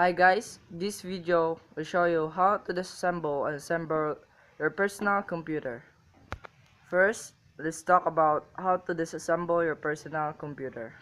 Hi guys, this video will show you how to disassemble and assemble your personal computer. First, let's talk about how to disassemble your personal computer.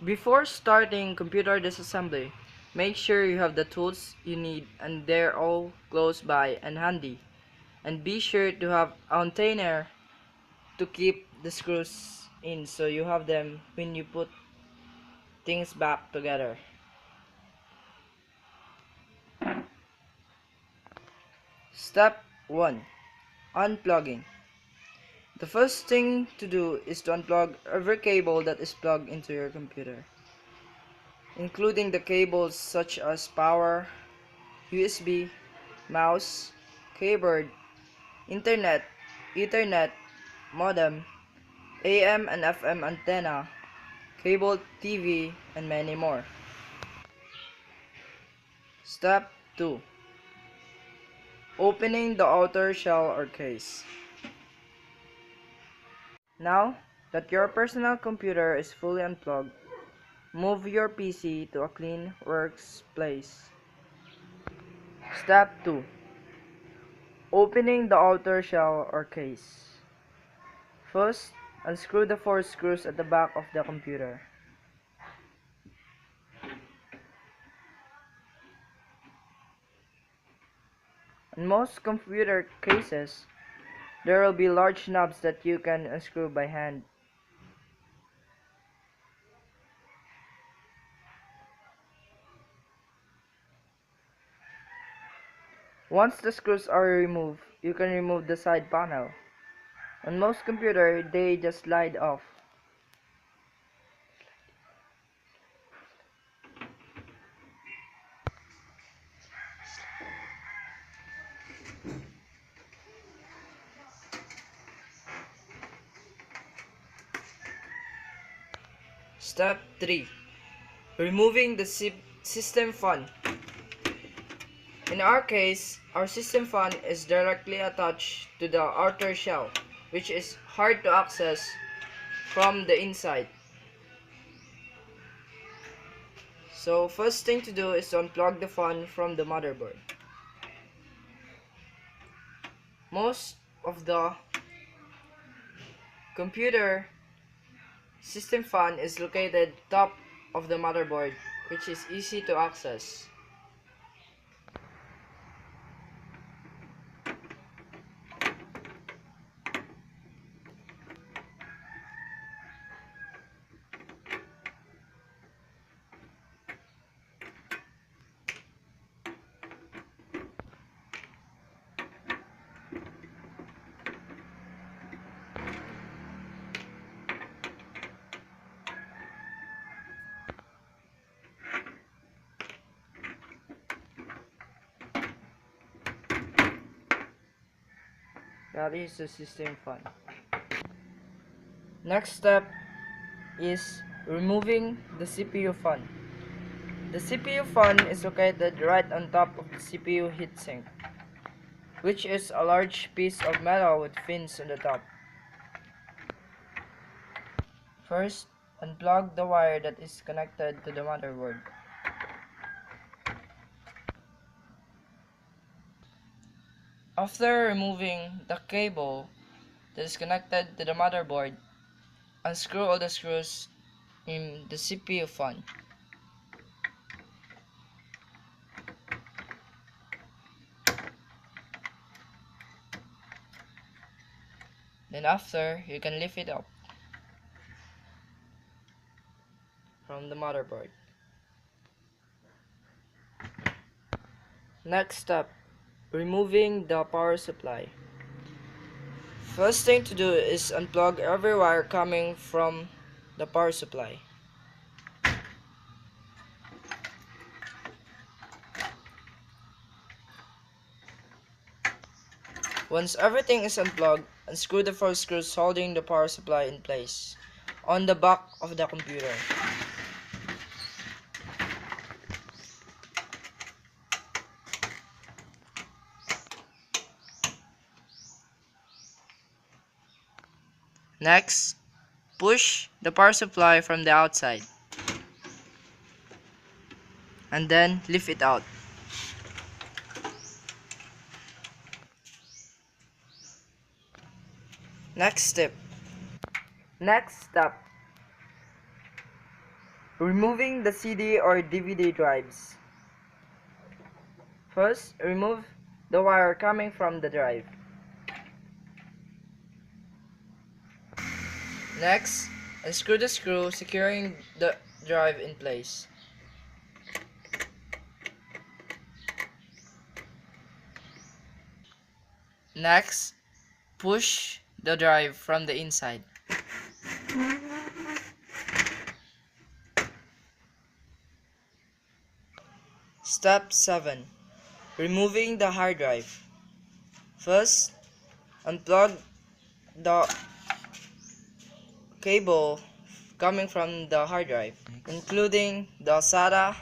Before starting computer disassembly, make sure you have the tools you need and they're all close by and handy. And be sure to have a container to keep the screws in so you have them when you put things back together. Step 1. Unplugging. The first thing to do is to unplug every cable that is plugged into your computer, including the cables such as power, USB, mouse, keyboard, internet, ethernet, modem, AM and FM antenna, cable TV, and many more. Step 2. Opening the outer shell or case. Now that your personal computer is fully unplugged, move your PC to a clean workspace. Step 2. Opening the outer shell or case. First, unscrew the 4 screws at the back of the computer. In most computer cases, there will be large knobs that you can unscrew by hand. Once the screws are removed, you can remove the side panel. On most computers, they just slide off. Step 3. Removing the system fan. In our case, our system fan is directly attached to the outer shell, which is hard to access from the inside. So first thing to do is to unplug the fan from the motherboard. Most of the computer system fan is located top of the motherboard, which is easy to access. That is the system fan. Next step is removing the CPU fan. The CPU fan is located right on top of the CPU heatsink, which is a large piece of metal with fins on the top. First, unplug the wire that is connected to the motherboard. After removing the cable that is connected to the motherboard, unscrew all the screws in the CPU fan. Then after, you can lift it up from the motherboard. Next step, removing the power supply. First thing to do is unplug every wire coming from the power supply. Once everything is unplugged, unscrew the 4 screws holding the power supply in place on the back of the computer. Next, push the power supply from the outside. and then lift it out. Next step. Removing the CD or DVD drives. First, remove the wire coming from the drive. Next, unscrew the screw securing the drive in place. Next, push the drive from the inside. Step 7. Removing the hard drive. First, unplug the cable coming from the hard drive, including the SATA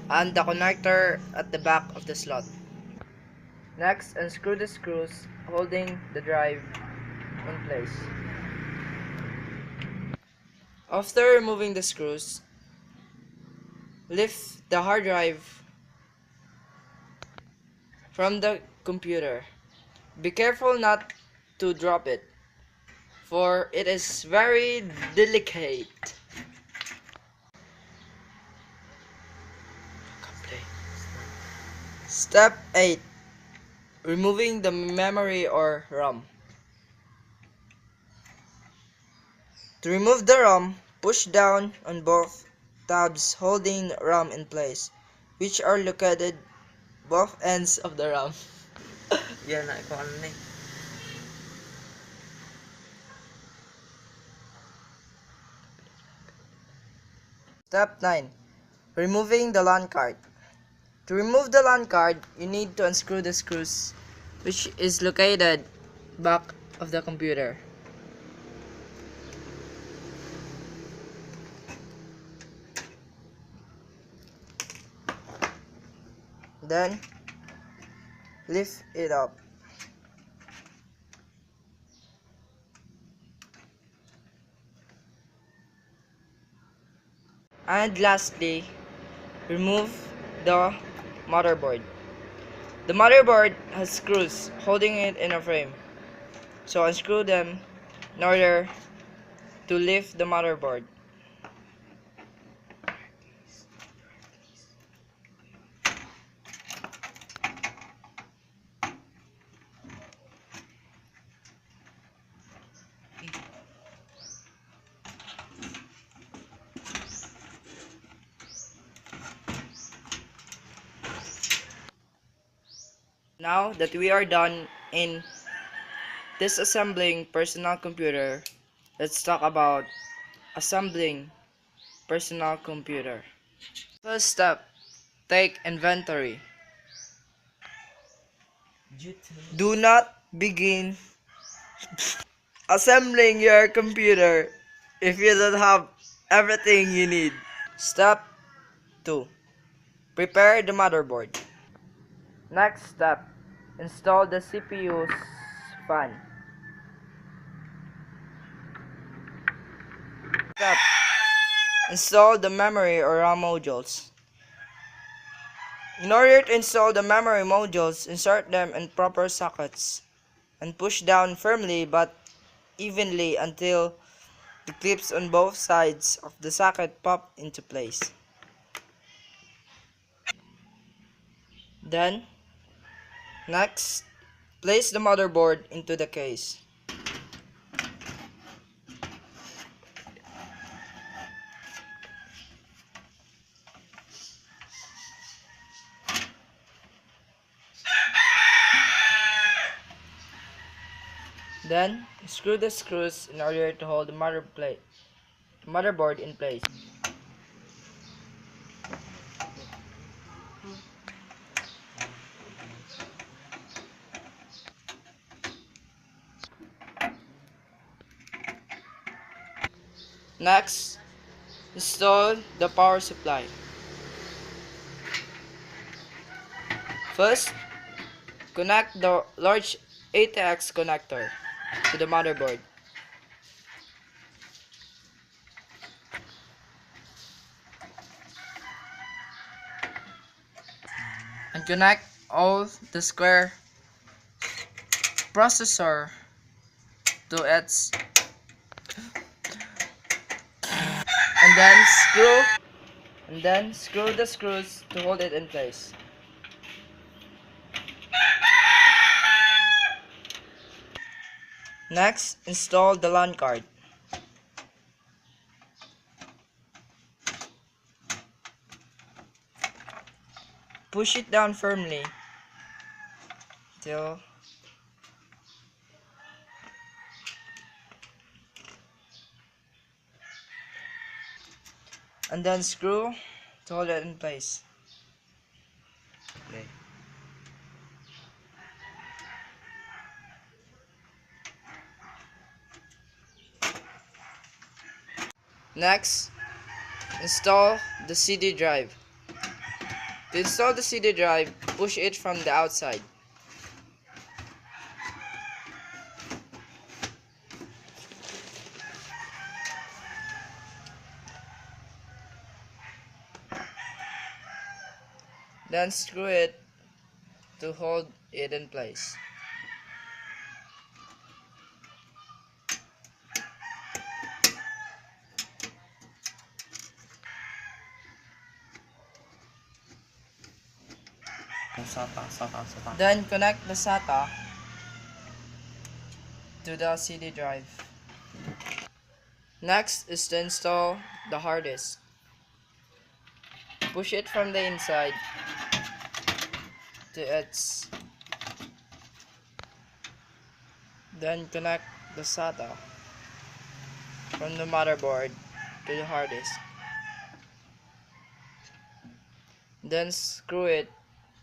and the connector at the back of the slot. Next, unscrew the screws holding the drive in place. After removing the screws, lift the hard drive from the computer. Be careful not to drop it, for it is very delicate. Step 8. Removing the memory or ROM. To remove the ROM, push down on both tabs holding ROM in place, which are located both ends of the ROM. Yan na, kung ano na eh. Step 9. Removing the LAN card. To remove the LAN card, you need to unscrew the screws, which is located back of the computer. Then, lift it up. And lastly, remove the motherboard. The motherboard has screws holding it in a frame, so unscrew them in order to lift the motherboard. Now that we are done in disassembling personal computer, let's talk about assembling personal computer. First step, take inventory. Do not begin assembling your computer if you don't have everything you need. Step 2. Prepare the motherboard. Next step, install the CPU's fan. Step, install the memory or RAM modules. In order to install the memory modules, insert them in proper sockets and push down firmly but evenly until the clips on both sides of the socket pop into place. Then, next, place the motherboard into the case. Then, screw the screws in order to hold the motherboard in place. Next, install the power supply. First, connect the large ATX connector to the motherboard. and connect all the square processor to its and then screw the screws to hold it in place. Next, install the LAN card. Push it down firmly till and then screw to hold it in place. Okay. Next, install the CD drive. To install the CD drive, push it from the outside. Then screw it to hold it in place. SATA. Then connect the SATA to the CD drive. Next is to install the hard disk. Push it from the inside to its. Then connect the SATA from the motherboard to the hard disk. Then screw it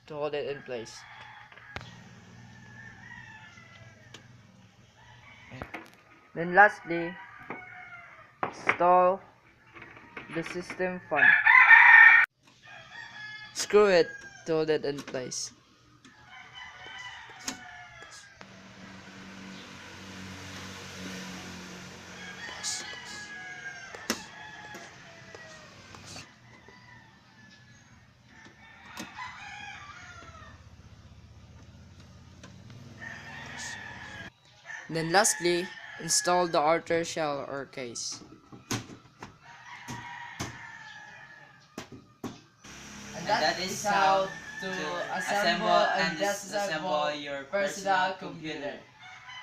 to hold it in place. Then lastly, install the system fan. Screw it to hold it in place. Then lastly, install the outer shell or case. And that is how to assemble and disassemble your personal computer.